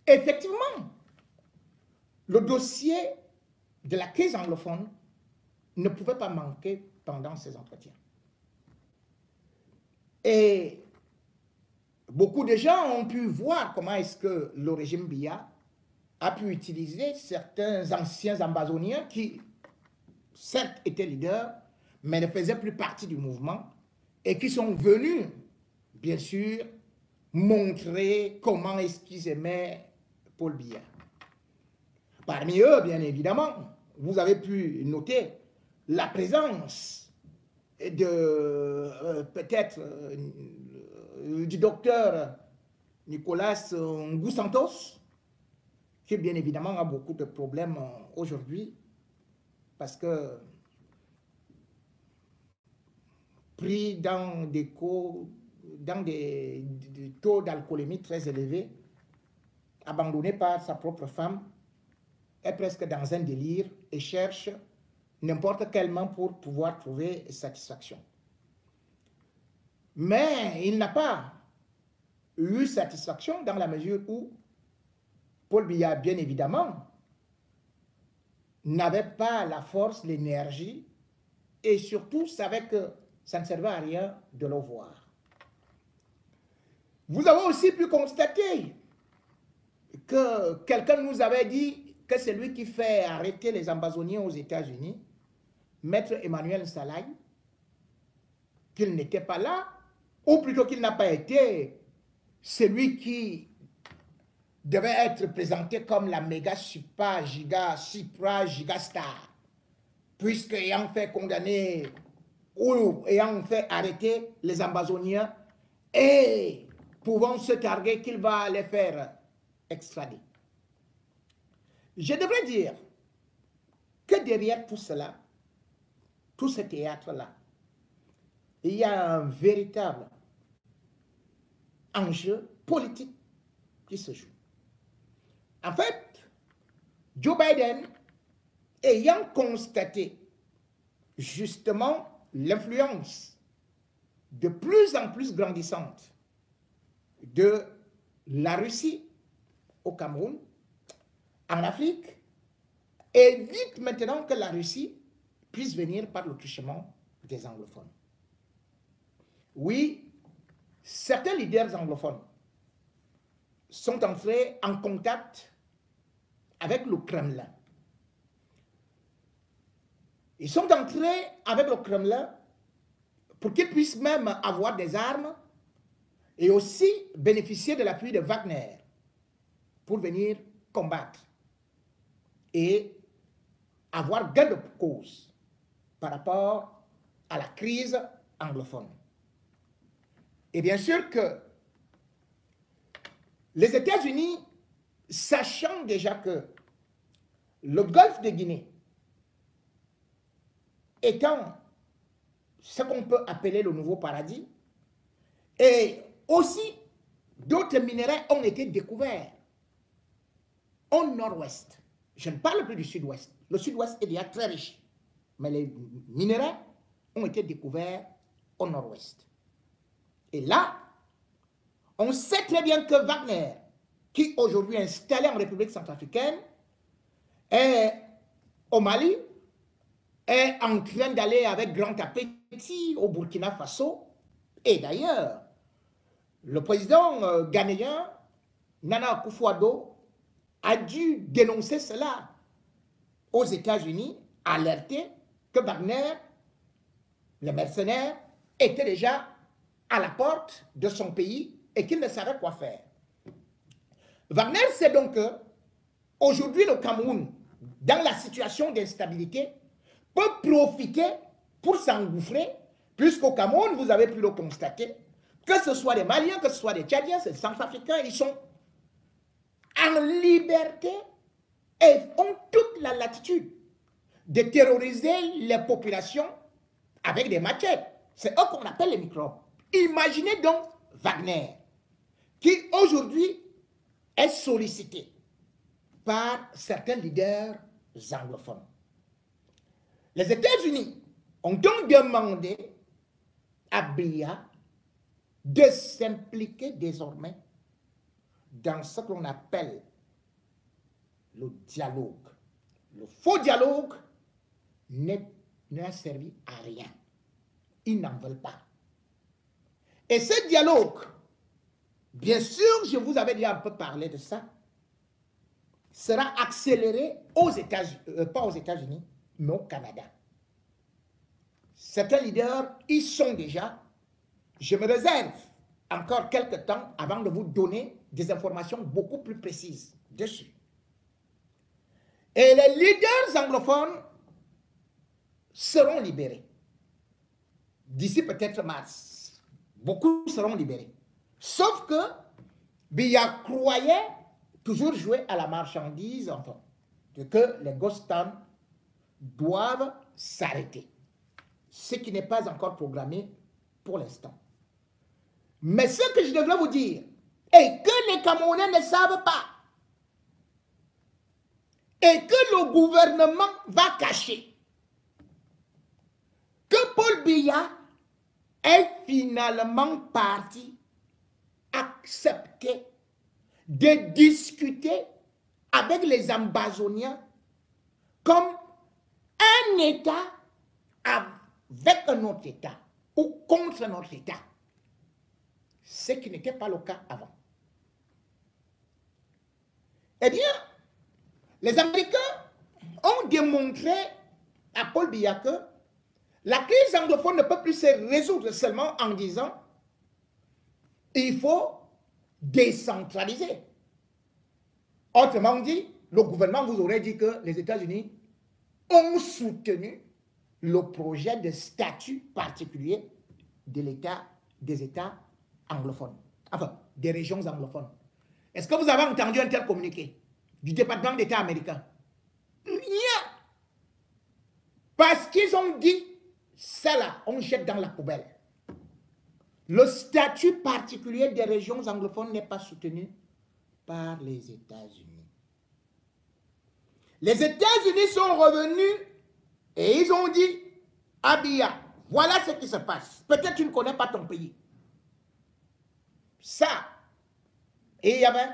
Effectivement, le dossier de la crise anglophone ne pouvait pas manquer pendant ces entretiens. Et beaucoup de gens ont pu voir comment est-ce que le régime Biya a pu utiliser certains anciens ambazoniens qui, certes, étaient leaders, mais ne faisaient plus partie du mouvement et qui sont venus, bien sûr, montrer comment est-ce qu'ils aimaient Paul Biya. Parmi eux, bien évidemment, vous avez pu noter la présence de peut-être du docteur Nicolas Ngou Santos, qui bien évidemment a beaucoup de problèmes aujourd'hui parce que pris dans des taux d'alcoolémie très élevés, abandonné par sa propre femme, est presque dans un délire et cherche n'importe quel main pour pouvoir trouver satisfaction. Mais il n'a pas eu satisfaction dans la mesure où Paul Biya, bien évidemment, n'avait pas la force, l'énergie et surtout savait que ça ne servait à rien de le voir. Vous avez aussi pu constater que quelqu'un nous avait dit que c'est lui qui fait arrêter les ambazoniens aux États-Unis, Maître Emmanuel Salaï, qu'il n'était pas là, ou plutôt qu'il n'a pas été celui qui devait être présenté comme la méga super giga supra giga star, puisque ayant fait condamner ou ayant fait arrêter les ambazoniens et pouvant se targuer qu'il va les faire extrader. Je devrais dire que derrière tout cela, tout ce théâtre-là, il y a un véritable enjeu politique qui se joue. En fait, Joe Biden, ayant constaté justement l'influence de plus en plus grandissante de la Russie au Cameroun, en Afrique, évite maintenant que la Russie puisse venir par le truchement des anglophones. Oui, certains leaders anglophones sont entrés en contact avec le Kremlin. Ils sont entrés avec le Kremlin pour qu'ils puissent même avoir des armes et aussi bénéficier de l'appui de Wagner pour venir combattre et avoir gain de cause par rapport à la crise anglophone. Et bien sûr que les États-Unis, sachant déjà que le golfe de Guinée étant ce qu'on peut appeler le nouveau paradis, et aussi d'autres minéraux ont été découverts au nord-ouest. Je ne parle plus du sud-ouest. Le sud-ouest est déjà très riche, mais les minéraux ont été découverts au nord-ouest. Et là, on sait très bien que Wagner, qui aujourd'hui est installé en République centrafricaine, est au Mali, est en train d'aller avec grand appétit au Burkina Faso. Et d'ailleurs, le président ghanéen, Nana Akufo-Addo, a dû dénoncer cela aux États-Unis, alerter que Wagner, le mercenaire, était déjà à la porte de son pays et qu'il ne savait quoi faire. Wagner sait donc que aujourd'hui le Cameroun, dans la situation d'instabilité, peut profiter pour s'engouffrer, puisqu'au Cameroun, vous avez pu le constater, que ce soit des Maliens, que ce soit des Tchadiens, des Centrafricains, ils sont en liberté et ont toute la latitude de terroriser les populations avec des machettes. C'est eux qu'on appelle les microbes. Imaginez donc Wagner, qui aujourd'hui est sollicité par certains leaders anglophones. Les États-Unis ont donc demandé à Biya de s'impliquer désormais dans ce qu'on appelle le dialogue. Le faux dialogue n'a servi à rien. Ils n'en veulent pas. Et ce dialogue, bien sûr, je vous avais déjà un peu parlé de ça, sera accéléré aux États-Unis, pas aux États-Unis, mais au Canada. Certains leaders y sont déjà. Je me réserve encore quelques temps avant de vous donner des informations beaucoup plus précises dessus. Et les leaders anglophones seront libérés. D'ici peut-être mars, beaucoup seront libérés. Sauf que Biya croyait toujours jouer à la marchandise, enfin, que les ghost towns doivent s'arrêter. Ce qui n'est pas encore programmé pour l'instant. Mais ce que je devrais vous dire, est que les Camerounais ne savent pas, et que le gouvernement va cacher, que Paul Biya est finalement parti accepter de discuter avec les Ambazoniens comme un État avec un autre État ou contre un autre État. Ce qui n'était pas le cas avant. Eh bien, les Américains ont démontré à Paul Biya que la crise anglophone ne peut plus se résoudre seulement en disant il faut décentraliser. Autrement dit, le gouvernement vous aurait dit que les États-Unis ont soutenu le projet de statut particulier de l'État, des États anglophones, enfin, des régions anglophones. Est-ce que vous avez entendu un tel communiqué du département d'État américain? Rien. Parce qu'ils ont dit, ça là, on jette dans la poubelle. Le statut particulier des régions anglophones n'est pas soutenu par les États-Unis. Les États-Unis sont revenus et ils ont dit, Biya, voilà ce qui se passe. Peut-être tu ne connais pas ton pays. Ça. Et il y avait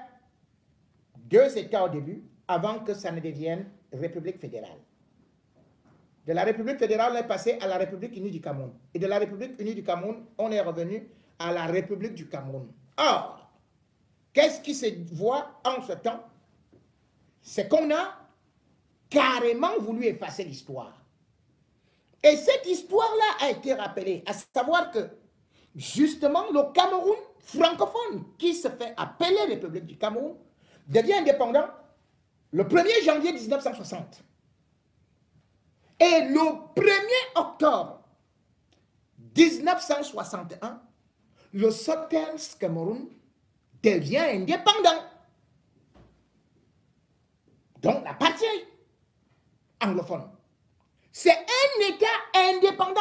2 États au début, avant que ça ne devienne République fédérale. De la République fédérale, on est passé à la République unie du Cameroun. Et de la République unie du Cameroun, on est revenu à la République du Cameroun. Or, qu'est-ce qui se voit en ce temps? C'est qu'on a carrément voulu effacer l'histoire. Et cette histoire-là a été rappelée, à savoir que, justement, le Cameroun francophone, qui se fait appeler République du Cameroun, devient indépendant le 1er janvier 1960. Et le 1er octobre 1961, le Southern Cameroun devient indépendant. Donc la partie anglophone, c'est un État indépendant.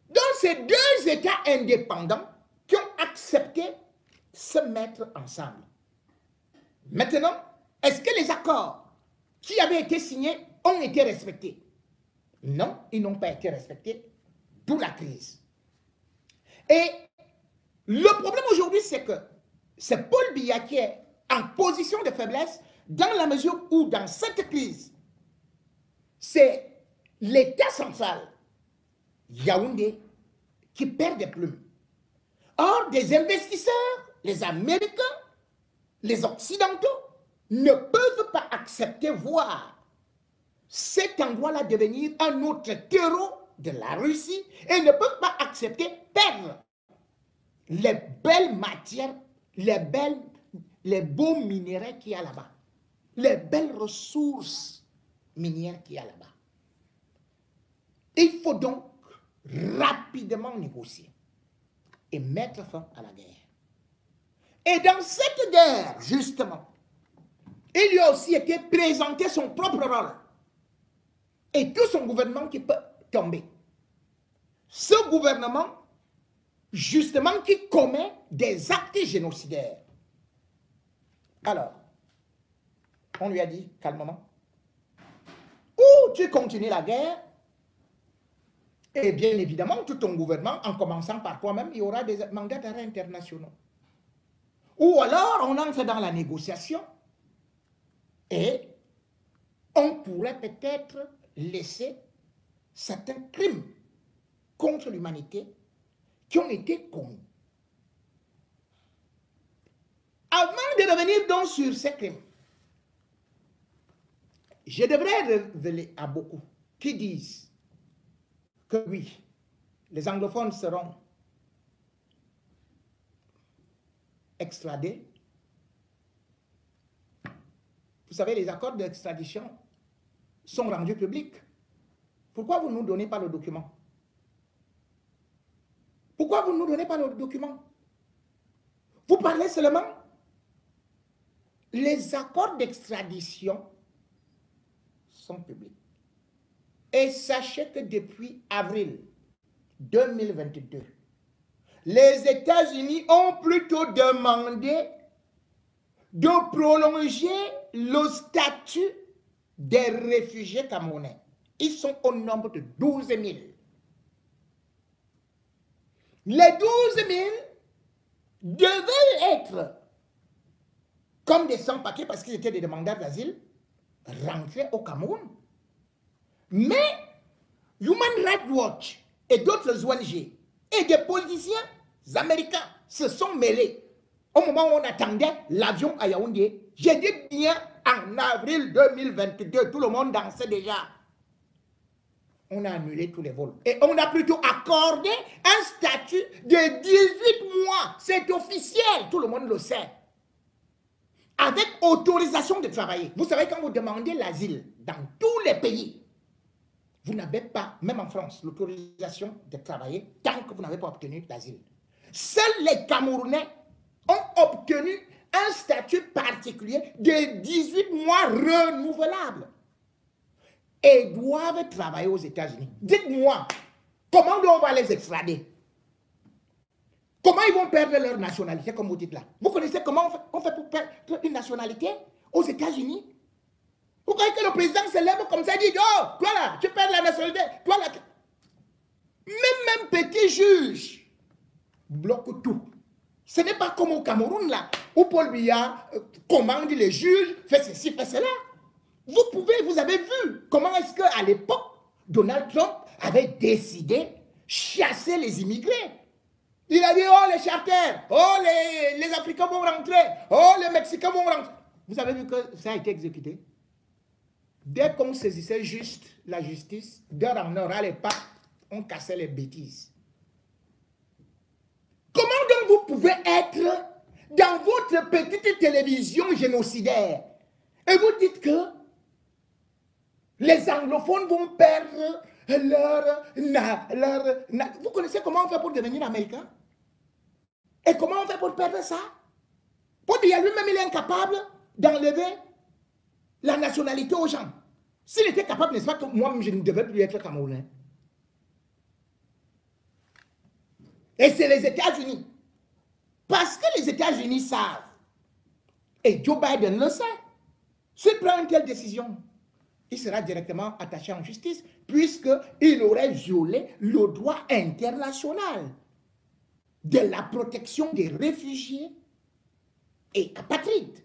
Donc ces 2 États indépendants qui ont accepté se mettre ensemble. Maintenant, est-ce que les accords qui avaient été signés ont été respectés? Non, ils n'ont pas été respectés, d'où la crise. Et le problème aujourd'hui, c'est que c'est Paul Biya qui est en position de faiblesse dans la mesure où, dans cette crise, c'est l'État central, Yaoundé, qui perd des plumes. Or, des investisseurs, les Américains, les Occidentaux, ne peuvent pas accepter voir cet endroit-là devenir un autre terreau de la Russie et ne peuvent pas accepter perdre les belles matières, les beaux minéraux qu'il y a là-bas, les belles ressources minières qu'il y a là-bas. Il faut donc rapidement négocier et mettre fin à la guerre. Et dans cette guerre, justement, il lui a aussi été présenté son propre rôle et tout son gouvernement qui peut tomber. Ce gouvernement, justement, qui commet des actes génocidaires. Alors, on lui a dit calmement, ou tu continues la guerre, et bien évidemment, tout ton gouvernement, en commençant par toi-même, il y aura des mandats d'arrêt internationaux. Ou alors, on entre dans la négociation Et on pourrait peut-être laisser certains crimes contre l'humanité qui ont été commis. Avant de revenir donc sur ces crimes, je devrais révéler à beaucoup qui disent que oui, les anglophones seront extradés. Vous savez, les accords d'extradition sont rendus publics. Pourquoi vous ne nous donnez pas le document? Pourquoi vous ne nous donnez pas le document? Vous parlez seulement. Les accords d'extradition sont publics. Et sachez que depuis avril 2022, les États-Unis ont plutôt demandé de prolonger le statut des réfugiés camerounais. Ils sont au nombre de 12 000. Les 12 000 devaient être comme des sans-papiers parce qu'ils étaient des demandeurs d'asile rentrés au Cameroun. Mais Human Rights Watch et d'autres ONG et des politiciens américains se sont mêlés au moment où on attendait l'avion à Yaoundé. J'ai dit bien en avril 2022, tout le monde dansait déjà. On a annulé tous les vols. Et on a plutôt accordé un statut de 18 mois. C'est officiel, tout le monde le sait. Avec autorisation de travailler. Vous savez, quand vous demandez l'asile dans tous les pays, vous n'avez pas, même en France, l'autorisation de travailler tant que vous n'avez pas obtenu l'asile. Seuls les Camerounais ont obtenu un statut particulier de 18 mois renouvelable et doivent travailler aux États-Unis. Dites-moi, comment on va les extrader? Comment ils vont perdre leur nationalité, comme vous dites là? Vous connaissez comment on fait pour perdre une nationalité aux États-Unis? Vous croyez que le président se lève comme ça et dit, oh, toi là, tu perds la nationalité, toi là. Même petit juge bloque tout. Ce n'est pas comme au Cameroun là, où Paul Biya commande les juges, fait ceci, fait cela. Vous avez vu comment est-ce qu'à l'époque, Donald Trump avait décidé chasser les immigrés. Il a dit, oh les charters, oh les Africains vont rentrer, oh les Mexicains vont rentrer. Vous avez vu que ça a été exécuté. Dès qu'on saisissait juste la justice, d'heure en heure, à l'époque, on cassait les bêtises. Comment donc vous pouvez être dans votre petite télévision génocidaire et vous dites que les anglophones vont perdre Vous connaissez comment on fait pour devenir américain? Et comment on fait pour perdre ça? Pour dire lui-même, il est incapable d'enlever la nationalité aux gens. S'il était capable, n'est-ce pas que moi, je ne devais plus être Camerounais? Et c'est les États-Unis. Parce que les États-Unis savent, et Joe Biden le sait, s'il prend une telle décision, il sera directement attaché en justice, puisqu'il aurait violé le droit international de la protection des réfugiés et apatrides.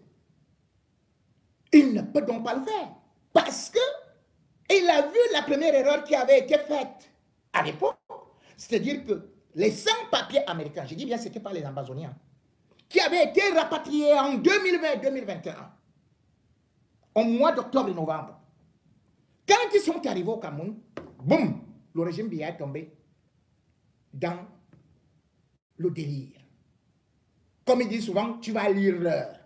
Il ne peut donc pas le faire, parce qu'il a vu la première erreur qui avait été faite à l'époque, c'est-à-dire que les sans-papiers américains, je dis bien, ce n'était pas les Amazoniens, qui avaient été rapatriés en 2020-2021, au mois d'octobre et novembre. Quand ils sont arrivés au Cameroun, boum, le régime Biya est tombé dans le délire. Comme il dit souvent, tu vas lire l'heure.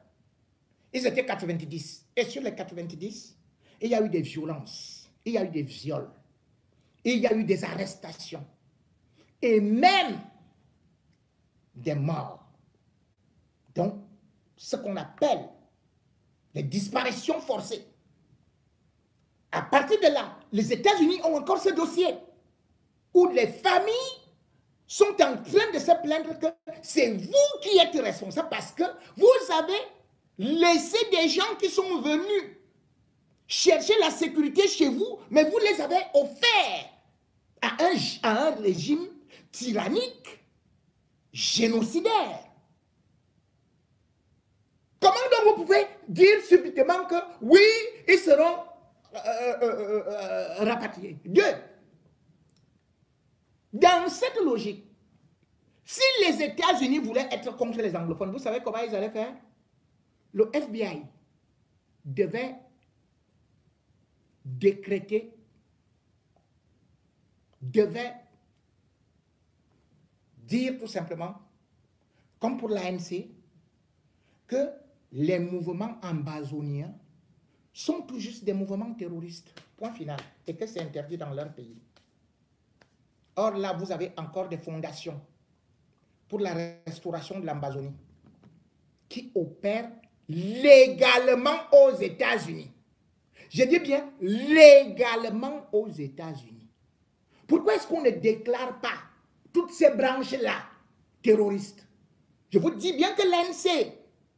Ils étaient 90. Et sur les 90, il y a eu des violences, il y a eu des viols, il y a eu des arrestations, et même des morts. Donc, ce qu'on appelle les disparitions forcées. À partir de là, les États-Unis ont encore ce dossier où les familles sont en train de se plaindre que c'est vous qui êtes responsable parce que vous avez laissé des gens qui sont venus chercher la sécurité chez vous, mais vous les avez offerts à un régime tyrannique, génocidaire. Comment donc vous pouvez dire subitement que oui, ils seront rapatriés. Deux, dans cette logique, si les États-Unis voulaient être contre les anglophones, vous savez comment ils allaient faire? Le FBI devait décréter, devait dire tout simplement, comme pour l'ANC, que les mouvements ambazoniens sont tout juste des mouvements terroristes, point final, et que c'est interdit dans leur pays. Or là, vous avez encore des fondations pour la restauration de l'Ambazonie qui opèrent légalement aux États-Unis. Je dis bien légalement aux États-Unis. Pourquoi est-ce qu'on ne déclare pas toutes ces branches-là terroristes? Je vous dis bien que l'ANC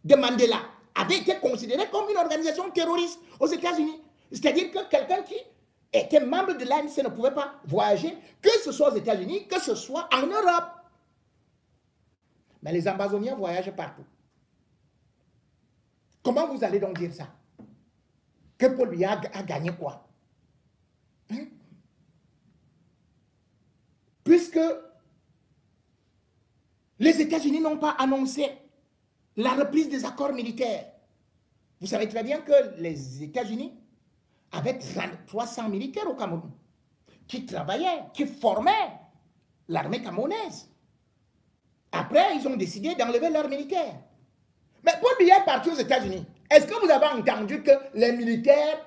de Mandela avait été considérée comme une organisation terroriste aux États-Unis. C'est-à-dire que quelqu'un qui était membre de l'ANC ne pouvait pas voyager, que ce soit aux États-Unis, que ce soit en Europe. Mais les Ambazoniens voyagent partout. Comment vous allez donc dire ça? Que Paul Biya a gagné quoi? Hein? Puisque les États-Unis n'ont pas annoncé la reprise des accords militaires. Vous savez très bien que les États-Unis avaient 300 militaires au Cameroun qui travaillaient, qui formaient l'armée camerounaise. Après, ils ont décidé d'enlever leurs militaires. Mais Paul Biya est parti aux États-Unis. Est-ce que vous avez entendu que les militaires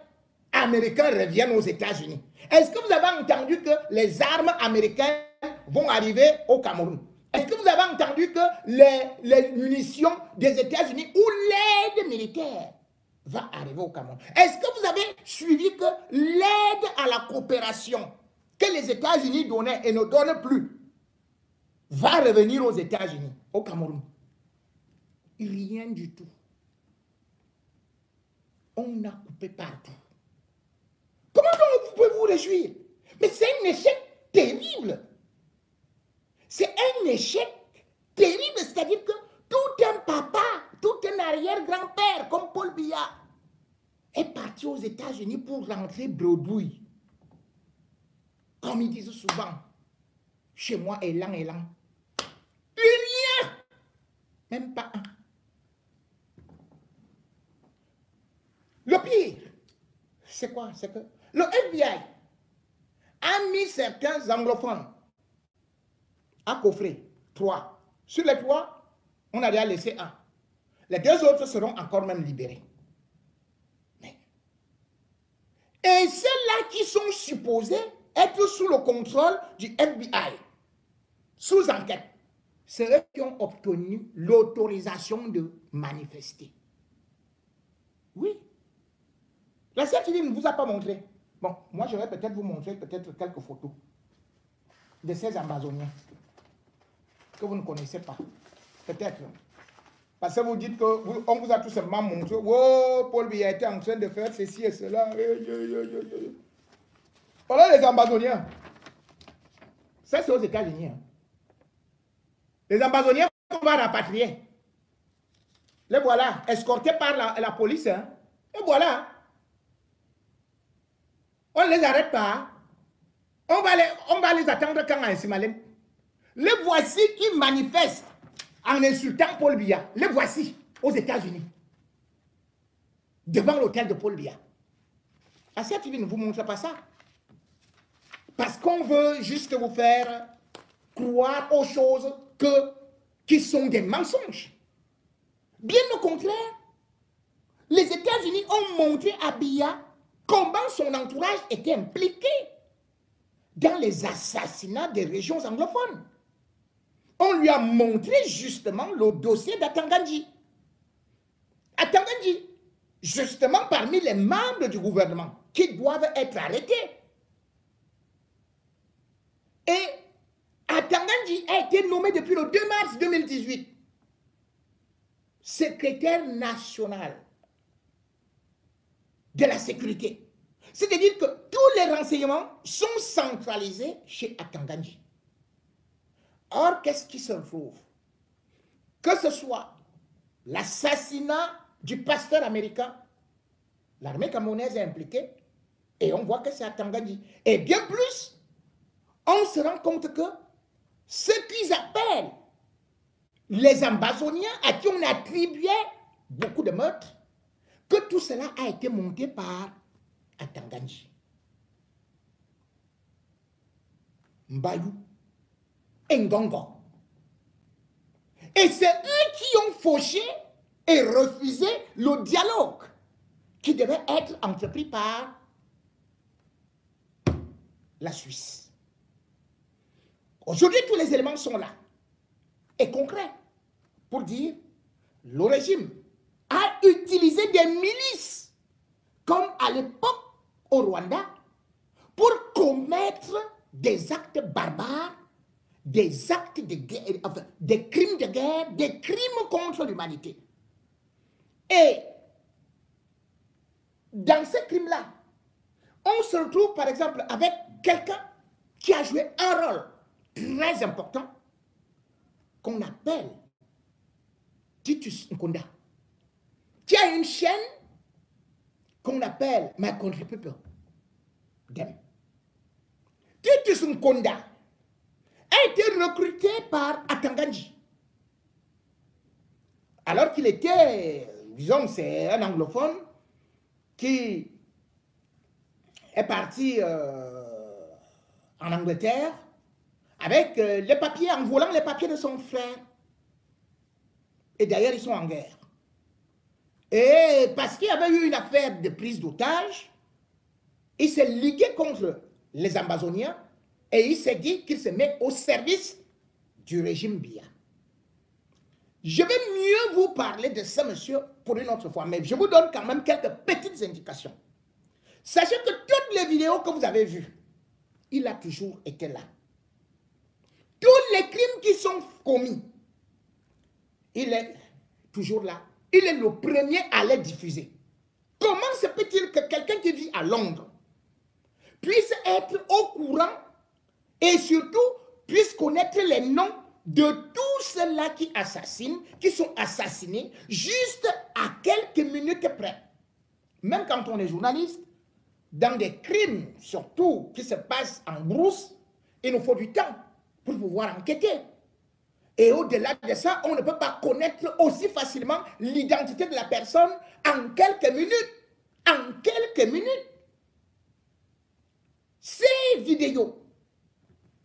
américains reviennent aux États-Unis? Est-ce que vous avez entendu que les armes américaines vont arriver au Cameroun? Est-ce que vous avez entendu que les munitions des États-Unis ou l'aide militaire va arriver au Cameroun? Est-ce que vous avez suivi que l'aide à la coopération que les États-Unis donnaient et ne donnent plus va revenir aux États-Unis, au Cameroun? Rien du tout. On a coupé partout. Comment donc vous pouvez vous réjouir? Mais c'est un échec terrible. C'est un échec terrible, c'est-à-dire que tout un papa, tout un arrière-grand-père comme Paul Biya est parti aux États-Unis pour rentrer bredouille. Comme ils disent souvent, chez moi, élan, élan. Rien, même pas un. Le pire, c'est quoi? C'est que le FBI a mis certains anglophones à coffrer 3. Sur les 3, on a déjà laissé 1. Les 2 autres seront encore même libérés. Et ceux-là qui sont supposés être sous le contrôle du FBI, sous enquête, c'est eux qui ont obtenu l'autorisation de manifester. Oui. La CFTV ne vous a pas montré. Bon, moi je vais peut-être vous montrer peut-être quelques photos de ces Ambazoniens que vous ne connaissez pas. Peut-être. Parce que vous dites qu'on vous a tout simplement montré, oh, Paul Biya était en train de faire ceci et cela. Voilà les Ambazoniens. Ça, c'est aux États-Unis. Hein. Les Ambazoniens qu'on va rapatrier. Les voilà, escortés par la police. Hein. Et voilà. On ne les arrête pas. On va les attendre quand en Simalem. Les voici qui manifestent en insultant Paul Biya. Les voici aux États-Unis. Devant l'hôtel de Paul Biya. Asia TV ne vous montre pas ça. Parce qu'on veut juste vous faire croire aux choses qui sont des mensonges. Bien au contraire, les États-Unis ont montré à Biya comment son entourage était impliqué dans les assassinats des régions anglophones. On lui a montré justement le dossier d'Atangandji. Atangandji, justement parmi les membres du gouvernement qui doivent être arrêtés. Et Atangandji a été nommé depuis le 2 mars 2018 secrétaire national de la sécurité. C'est-à-dire que tous les renseignements sont centralisés chez Atangandji. Or, qu'est-ce qui se trouve? Que ce soit l'assassinat du pasteur américain, l'armée camerounaise est impliquée et on voit que c'est à Tanganyika. Et bien plus, on se rend compte que ce qu'ils appellent les Ambazoniens, à qui on attribuait beaucoup de meurtres, que tout cela a été monté par Atanganyika. Mbayou, Ngongo. Et c'est eux qui ont fauché et refusé le dialogue qui devait être entrepris par la Suisse. Aujourd'hui, tous les éléments sont là et concrets pour dire le régime a utilisé des milices comme à l'époque au Rwanda pour commettre des actes barbares, des actes de guerre, enfin, des crimes de guerre, des crimes contre l'humanité. Et dans ces crimes-là, on se retrouve par exemple avec quelqu'un qui a joué un rôle très important qu'on appelle Titus Nkonda, qui a une chaîne qu'on appelle My Country People. Titus Nkonda a été recruté par Atanganyika. Alors qu'il était, disons, c'est un anglophone qui est parti en Angleterre avec les papiers, en volant les papiers de son frère. Et d'ailleurs, ils sont en guerre. Et parce qu'il y avait eu une affaire de prise d'otage, il s'est ligué contre les Ambazoniens et il s'est dit qu'il se met au service du régime Biya. Je vais mieux vous parler de ce monsieur pour une autre fois, mais je vous donne quand même quelques petites indications. Sachez que toutes les vidéos que vous avez vues, il a toujours été là. Tous les crimes qui sont commis, il est toujours là. Il est le premier à les diffuser. Comment se peut-il que quelqu'un qui vit à Londres puisse être au courant et surtout puisse connaître les noms de tous ceux-là qui assassinent, qui sont assassinés juste à quelques minutes près? Même quand on est journaliste, dans des crimes surtout qui se passent en brousse, il nous faut du temps pour pouvoir enquêter. Et au-delà de ça, on ne peut pas connaître aussi facilement l'identité de la personne en quelques minutes. En quelques minutes. Ces vidéos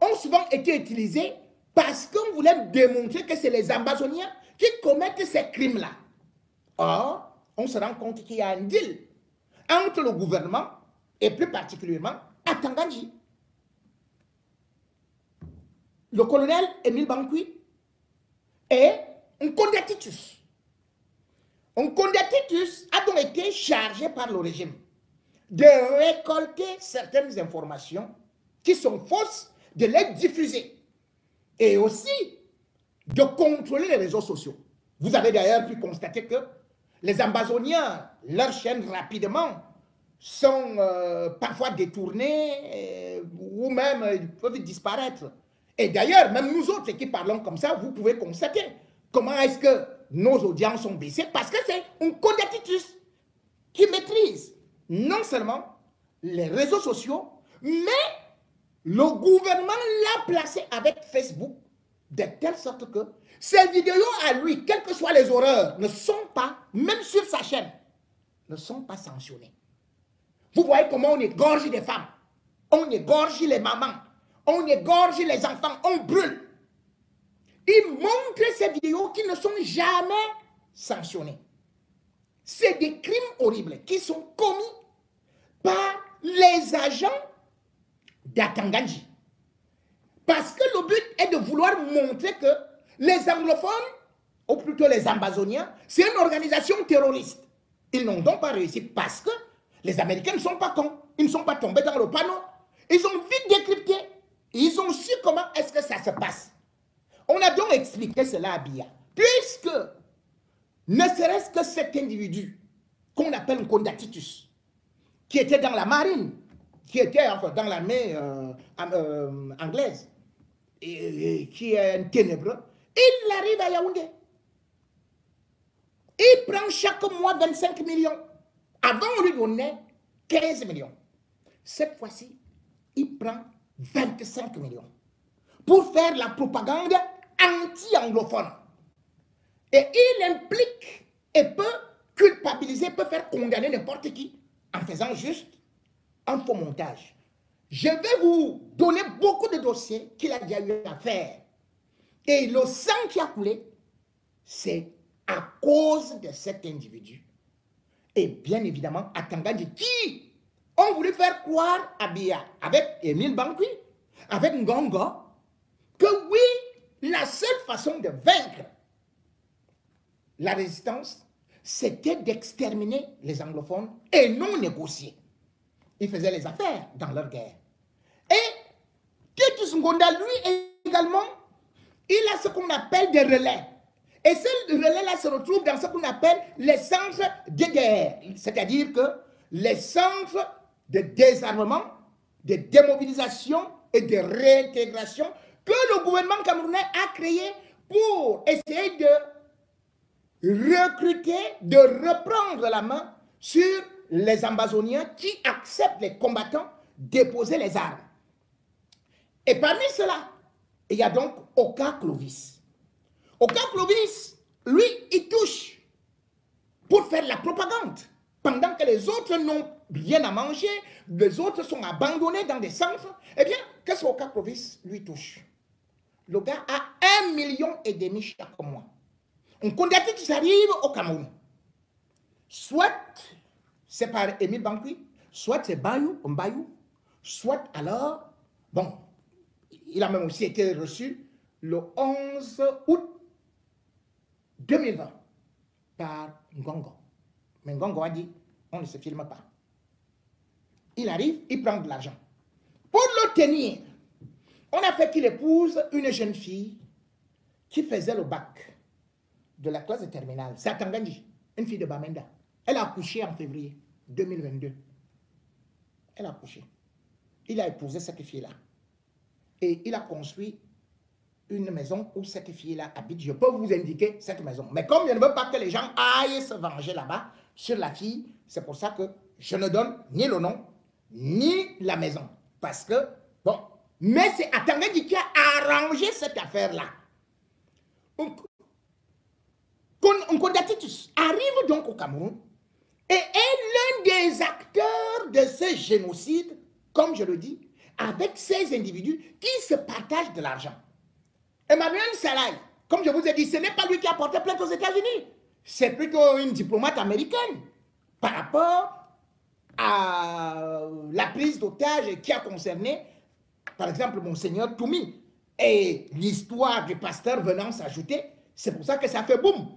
ont souvent été utilisées parce qu'on voulait démontrer que c'est les Ambazoniens qui commettent ces crimes-là. Or, on se rend compte qu'il y a un deal entre le gouvernement et plus particulièrement Atanganyika. Le colonel Émile Bankui et Nkonda Titus. Nkonda Titus a donc été chargé par le régime de récolter certaines informations qui sont fausses, de les diffuser et aussi de contrôler les réseaux sociaux. Vous avez d'ailleurs pu constater que les Ambazoniens, leurs chaînes rapidement sont parfois détournées ou même peuvent disparaître. Et d'ailleurs, même nous autres qui parlons comme ça, vous pouvez constater comment est-ce que nos audiences sont baissées, parce que c'est Nkonda Titus qui maîtrise non seulement les réseaux sociaux, mais le gouvernement l'a placé avec Facebook de telle sorte que ces vidéos à lui, quelles que soient les horreurs, ne sont pas, même sur sa chaîne, ne sont pas sanctionnées. Vous voyez comment on égorge des femmes, on égorge les mamans, on égorge les enfants, on brûle. Il montre ces vidéos qui ne sont jamais sanctionnées. C'est des crimes horribles qui sont commis par les agents d'Atanganyika. Parce que le but est de vouloir montrer que les anglophones, ou plutôt les Ambazoniens, c'est une organisation terroriste. Ils n'ont donc pas réussi parce que les Américains ne sont pas cons. Ils ne sont pas tombés dans le panneau. Ils ont vite décrypté. Ils ont su comment est-ce que ça se passe. On a donc expliqué cela à Biya. Puisque, ne serait-ce que cet individu, qu'on appelle Nkonda Titus, qui était dans la marine, qui était enfin, dans l'armée anglaise, et qui est un ténébreux, il arrive à Yaoundé. Il prend chaque mois 25 millions. Avant, on lui donnait 15 millions. Cette fois-ci, il prend 25 millions pour faire la propagande anti-anglophone. Et il implique et peut culpabiliser, peut faire condamner n'importe qui en faisant juste un faux montage. Je vais vous donner beaucoup de dossiers qu'il a déjà eu à faire. Et le sang qui a coulé, c'est à cause de cet individu. Et bien évidemment, à Tangandji, qui ont voulu faire croire à Biya, avec Émile Bankui, avec Ngongo, que oui, la seule façon de vaincre la résistance, c'était d'exterminer les anglophones et non négocier. Ils faisaient les affaires dans leur guerre. Et Titus Ngonda, lui également, il a ce qu'on appelle des relais. Et ces relais-là se retrouvent dans ce qu'on appelle les centres de guerre. C'est-à-dire que les centres de désarmement, de démobilisation et de réintégration que le gouvernement camerounais a créés pour essayer de recruter, de reprendre la main sur les Ambazoniens qui acceptent les combattants déposer les armes. Et parmi ceux-là, il y a donc Oka Clovis. Oka Clovis, lui, il touche pour faire la propagande. Pendant que les autres n'ont rien à manger, les autres sont abandonnés dans des centres, eh bien, qu'est-ce qu'Oka Clovis lui touche? Le gars a 1,5 million chaque mois. On condamne qui arrive au Cameroun. Soit c'est par Émile Bankui, soit c'est Bayou, soit alors, bon, il a même aussi été reçu le 11 août 2020 par Ngongo. Mais Ngongo a dit, on ne se filme pas. Il arrive, il prend de l'argent. Pour le tenir, on a fait qu'il épouse une jeune fille qui faisait le bac de la classe de terminale. C'est à Tangandji, une fille de Bamenda. Elle a accouché en février 2022. Elle a accouché. Il a épousé cette fille-là. Et il a construit une maison où cette fille-là habite. Je peux vous indiquer cette maison. Mais comme je ne veux pas que les gens aillent se venger là-bas sur la fille, c'est pour ça que je ne donne ni le nom, ni la maison. Parce que, bon, mais c'est Tangandji qui a arrangé cette affaire-là. Nkonda-Titus arrive donc au Cameroun et est l'un des acteurs de ce génocide, comme je le dis, avec ces individus qui se partagent de l'argent. Emmanuel Salaï, comme je vous ai dit, ce n'est pas lui qui a porté plainte aux États-Unis, c'est plutôt une diplomate américaine par rapport à la prise d'otage qui a concerné, par exemple, Monseigneur Toumi et l'histoire du pasteur venant s'ajouter. C'est pour ça que ça fait boum.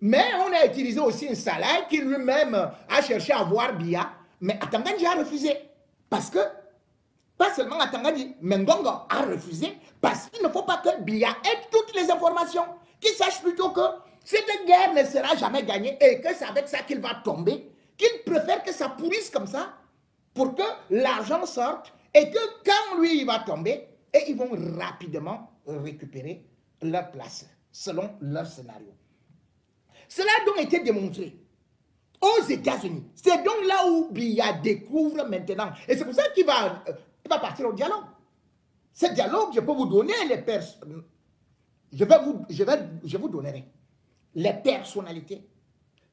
Mais on a utilisé aussi un Salaï qui lui-même a cherché à voir Biya, mais Tangandji a refusé. Parce que, pas seulement Tangandji, mais Ngongo a refusé parce qu'il ne faut pas que Biya ait toutes les informations. Qu'il sache plutôt que cette guerre ne sera jamais gagnée et que c'est avec ça qu'il va tomber, qu'il préfère que ça pourrisse comme ça pour que l'argent sorte et que quand lui il va tomber, et ils vont rapidement récupérer leur place selon leur scénario. Cela a donc été démontré aux États-Unis. C'est donc là où Biya découvre maintenant. Et c'est pour ça qu'il va partir au dialogue. Ce dialogue, je peux vous donner les personnes. Je vous donnerai les personnalités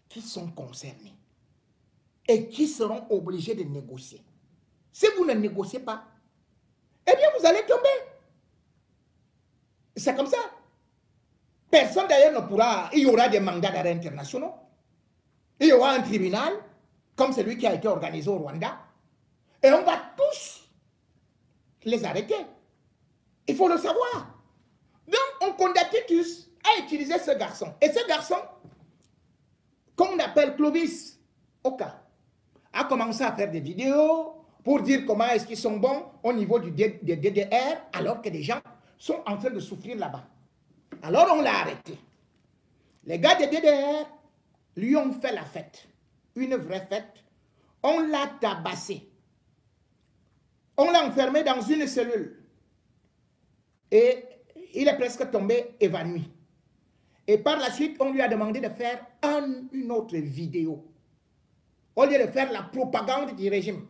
qui sont concernées et qui seront obligées de négocier. Si vous ne négociez pas, eh bien vous allez tomber. C'est comme ça. Personne d'ailleurs ne pourra, il y aura des mandats d'arrêt internationaux, il y aura un tribunal, comme celui qui a été organisé au Rwanda, et on va tous les arrêter. Il faut le savoir. Donc, Nkonda-Titus a utilisé ce garçon. Et ce garçon, qu'on appelle Clovis Oka, a commencé à faire des vidéos pour dire comment est-ce qu'ils sont bons au niveau des DDR, alors que des gens sont en train de souffrir là-bas. Alors on l'a arrêté. Les gars de DDR lui ont fait la fête, une vraie fête. On l'a tabassé. On l'a enfermé dans une cellule. Et il est presque tombé évanoui. Et par la suite, on lui a demandé de faire une autre vidéo. Au lieu de faire la propagande du régime.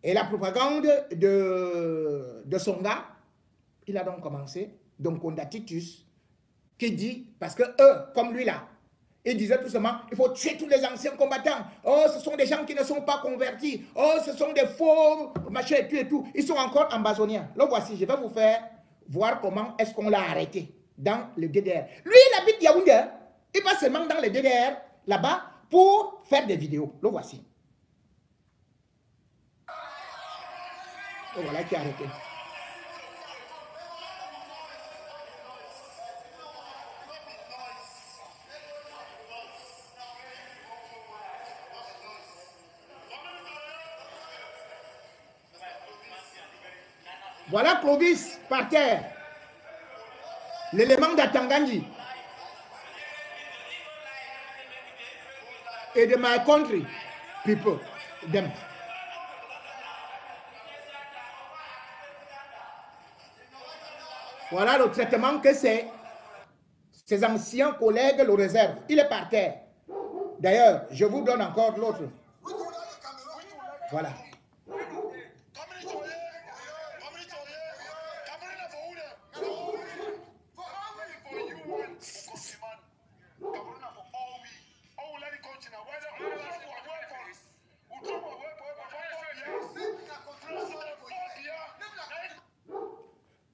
Et la propagande de son gars, il a donc commencé, donc on a Titus, qui dit, parce que eux, comme lui là, il disait tout simplement, il faut tuer tous les anciens combattants. Oh, ce sont des gens qui ne sont pas convertis. Oh, ce sont des faux, machin et tout et tout. Ils sont encore ambazoniens. Là, voici, je vais vous faire voir comment est-ce qu'on l'a arrêté dans le DDR. Lui, il habite Yaoundé. Il va seulement dans le DDR, là-bas, pour faire des vidéos. Le voici. Et voilà qui est arrêté. Voilà Clovis par terre. L'élément d'Atangandi. Et de my country people. Them. Voilà le traitement que ses anciens collègues le réservent. Il est par terre. D'ailleurs, je vous donne encore l'autre. Voilà.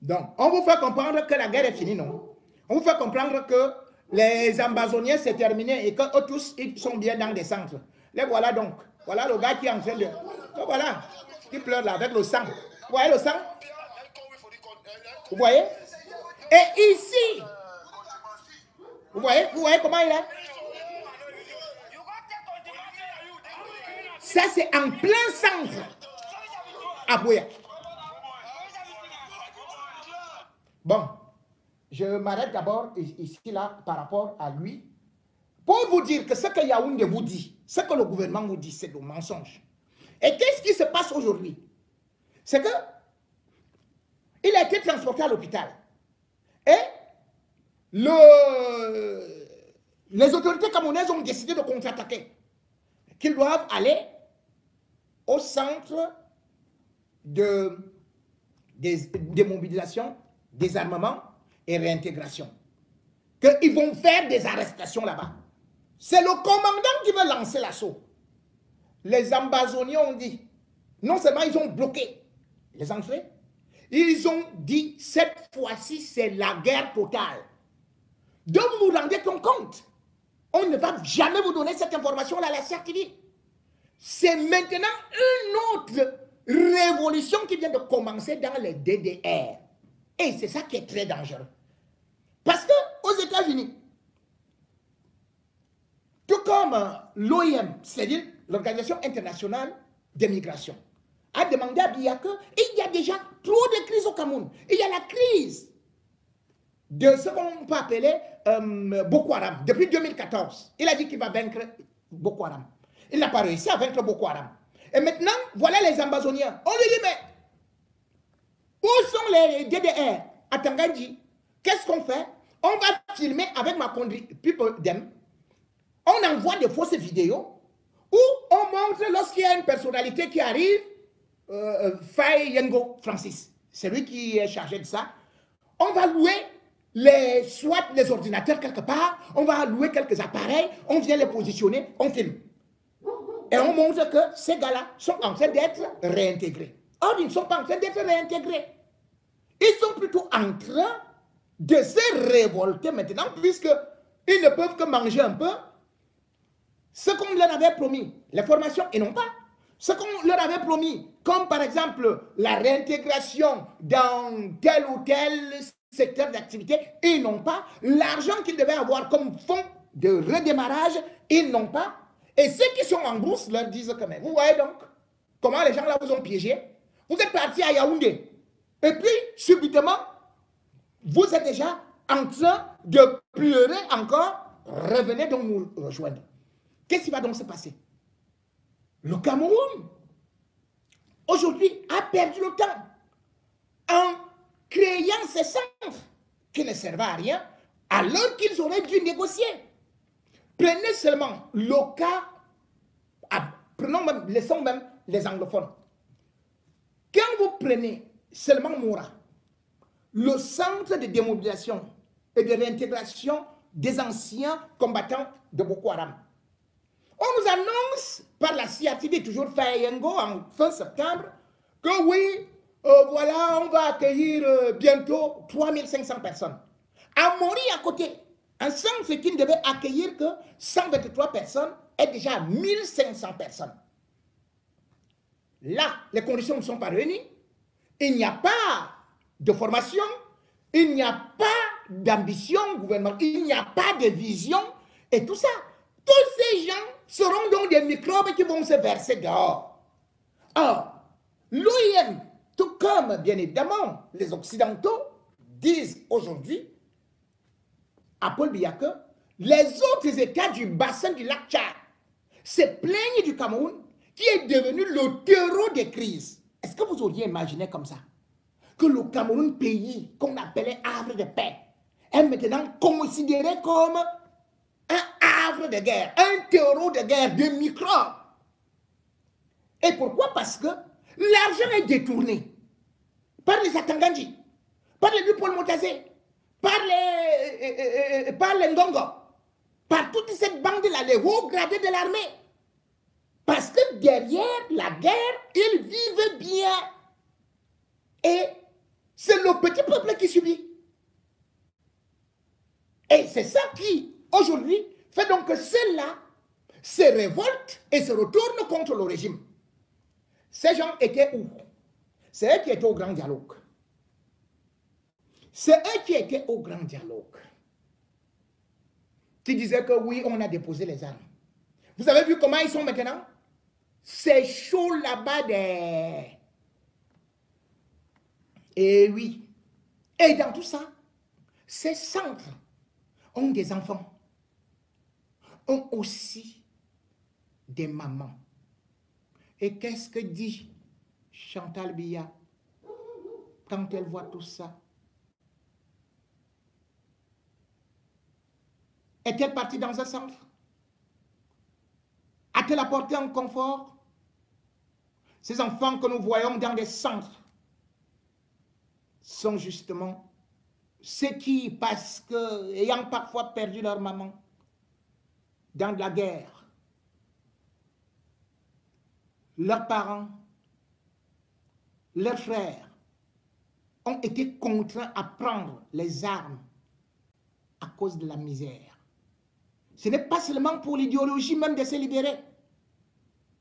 Donc, on vous fait comprendre que la guerre est finie, non? On vous fait comprendre que les ambazoniens c'est terminé et qu'eux tous, ils sont bien dans des centres. Les voilà donc. Voilà le gars qui est en train de... Oh, voilà, qui pleure là avec le sang. Vous voyez le sang? Vous voyez? Et ici, vous voyez comment il est? Ça, c'est en plein centre à Bouya. Bon, je m'arrête d'abord ici, là, par rapport à lui, pour vous dire que ce que Yaoundé vous dit, ce que le gouvernement vous dit, c'est le mensonge. Et qu'est-ce qui se passe aujourd'hui? C'est que il a été transporté à l'hôpital. Et les autorités camerounaises ont décidé de contre-attaquer. Qu'ils doivent aller au centre de démobilisation, désarmement et réintégration. Qu'ils vont faire des arrestations là-bas. C'est le commandant qui veut lancer l'assaut. Les ambazoniens ont dit, non seulement ils ont bloqué les entrées, ils ont dit, cette fois-ci, c'est la guerre totale. Donc vous vous rendez compte, on ne va jamais vous donner cette information-là à la CRTV. C'est maintenant une autre révolution qui vient de commencer dans les DDR. Et c'est ça qui est très dangereux. Parce qu'aux États-Unis, tout comme l'OIM, c'est-à-dire l'Organisation internationale des migrations, a demandé à Biya qu'il y a déjà trop de crises au Cameroun. Il y a la crise de ce qu'on peut appeler Boko Haram. Depuis 2014, il a dit qu'il va vaincre Boko Haram. Il n'a pas réussi à vaincre Boko Haram. Et maintenant, voilà les ambazoniens. On lui dit, mais où sont les DDR à Tangandji? Qu'est-ce qu'on fait? On va filmer avec ma conduite, people them. On envoie des fausses vidéos où on montre lorsqu'il y a une personnalité qui arrive, Faye Yengo Francis, c'est lui qui est chargé de ça. On va louer soit les ordinateurs quelque part, on va louer quelques appareils, on vient les positionner, on filme. Et on montre que ces gars-là sont en train d'être réintégrés. Or, ils ne sont pas en train d'être réintégrés. Ils sont plutôt en train de se révolter maintenant, puisqu'ils ne peuvent que manger un peu ce qu'on leur avait promis, les formations, et non pas. Ce qu'on leur avait promis, comme par exemple la réintégration dans tel ou tel secteur d'activité, ils n'ont pas. L'argent qu'ils devaient avoir comme fonds de redémarrage, ils n'ont pas. Et ceux qui sont en brousse leur disent quand même, vous voyez donc comment les gens là vous ont piégé. Vous êtes partis à Yaoundé. Et puis, subitement, vous êtes déjà en train de pleurer encore. Revenez donc nous rejoindre. Qu'est-ce qui va donc se passer? Le Cameroun, aujourd'hui, a perdu le temps en créant ces centres qui ne servent à rien, alors qu'ils auraient dû négocier. Prenez seulement le cas, laissons même les anglophones. Quand vous prenez seulement Moura, le centre de démobilisation et de réintégration des anciens combattants de Boko Haram, on nous annonce par la CIATV, toujours fait Yengo en fin septembre, que oui, voilà, on va accueillir bientôt 3500 personnes. À Mori, à côté, un centre qui ne devait accueillir que 123 personnes est déjà 1500 personnes. Là, les conditions ne sont pas réunies. Il n'y a pas de formation, il n'y a pas d'ambition gouvernementale, il n'y a pas de vision et tout ça. Tous ces gens seront donc des microbes qui vont se verser dehors. Or, l'OIM, tout comme bien évidemment les Occidentaux, disent aujourd'hui à Paul Biya que les autres États du bassin du lac Tchad se plaignent du Cameroun qui est devenu le terreau des crises. Est-ce que vous auriez imaginé comme ça que le Cameroun, pays qu'on appelait havre de paix, est maintenant considéré comme un havre de guerre, un terreau de guerre, de microbes? Et pourquoi? Parce que l'argent est détourné par les Atangandji, par les Paul Motazé, par les Ngongo, par toute cette bande-là, les hauts gradés de l'armée. Parce que derrière la guerre, ils vivent bien. Et c'est le petit peuple qui subit. Et c'est ça qui, aujourd'hui, fait donc que ceux-là se révoltent et se retournent contre le régime. Ces gens étaient où? C'est eux qui étaient au grand dialogue. C'est eux qui étaient au grand dialogue. Qui disaient que oui, on a déposé les armes. Vous avez vu comment ils sont maintenant? C'est chaud là-bas des... Et oui. Et dans tout ça, ces centres ont des enfants, ont aussi des mamans. Et qu'est-ce que dit Chantal Biya quand elle voit tout ça? Est-elle partie dans un centre? A-t-elle apporté un confort? Ces enfants que nous voyons dans des centres sont justement ceux qui, parce que, ayant parfois perdu leur maman dans la guerre, leurs parents, leurs frères ont été contraints à prendre les armes à cause de la misère. Ce n'est pas seulement pour l'idéologie même de se libérer.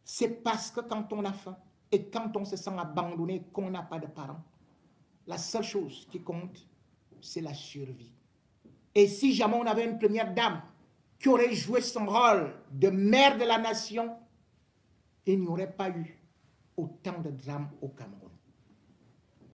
C'est parce que quand on a faim et quand on se sent abandonné, qu'on n'a pas de parents, la seule chose qui compte, c'est la survie. Et si jamais on avait une première dame qui aurait joué son rôle de mère de la nation, il n'y aurait pas eu autant de drames au Cameroun.